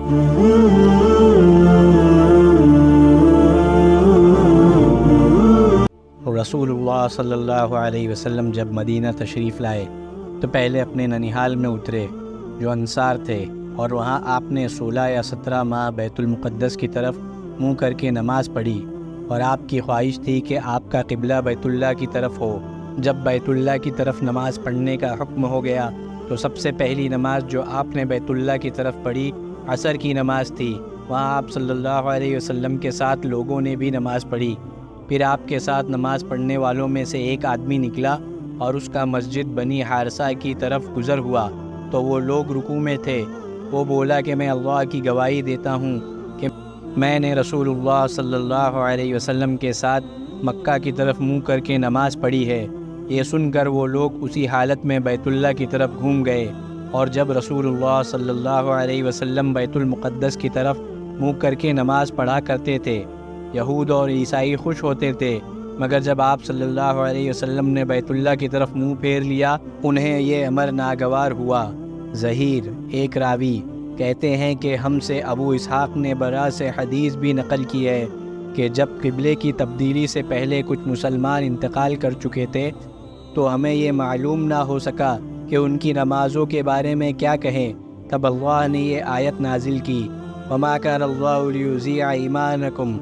رسول اللہ صلی اللہ علیہ وسلم جب مدینہ تشریف لائے تو پہلے اپنے ننیحال میں اترے جو انصار تھے، اور وہاں آپ نے 16 یا 17 ماہ بیت المقدس کی طرف منہ کر کے نماز پڑھی، اور آپ کی خواہش تھی کہ آپ کا قبلہ بیت اللہ کی طرف ہو۔ جب بیت اللہ کی طرف نماز پڑھنے کا حکم ہو گیا تو سب سے پہلی نماز جو آپ نے بیت اللہ کی طرف پڑھی عصر کی نماز تھی۔ وہاں آپ صلی اللہ علیہ وسلم کے ساتھ لوگوں نے بھی نماز پڑھی۔ پھر آپ کے ساتھ نماز پڑھنے والوں میں سے ایک آدمی نکلا اور اس کا مسجد بنی حارثہ کی طرف گزر ہوا تو وہ لوگ رکوع میں تھے۔ وہ بولا کہ میں اللہ کی گواہی دیتا ہوں کہ میں نے رسول اللہ صلی اللہ علیہ وسلم کے ساتھ مکہ کی طرف منہ کر کے نماز پڑھی ہے۔ یہ سن کر وہ لوگ اسی حالت میں بیت اللہ کی طرف گھوم گئے، اور جب رسول اللہ صلی اللہ علیہ وسلم بیت المقدس کی طرف منہ کر کے نماز پڑھا کرتے تھے، یہود اور عیسائی خوش ہوتے تھے، مگر جب آپ صلی اللہ علیہ وسلم نے بیت اللہ کی طرف منہ پھیر لیا انہیں یہ امر ناگوار ہوا۔ ظہیر ایک راوی کہتے ہیں کہ ہم سے ابو اسحاق نے برا سے حدیث بھی نقل کی ہے کہ جب قبلے کی تبدیلی سے پہلے کچھ مسلمان انتقال کر چکے تھے تو ہمیں یہ معلوم نہ ہو سکا کہ ان کی نمازوں کے بارے میں کیا کہیں، تب اللہ نے یہ آیت نازل کی، وَمَا كَانَ اللَّهُ لِيُضِيعَ إِيمَانَكُمْ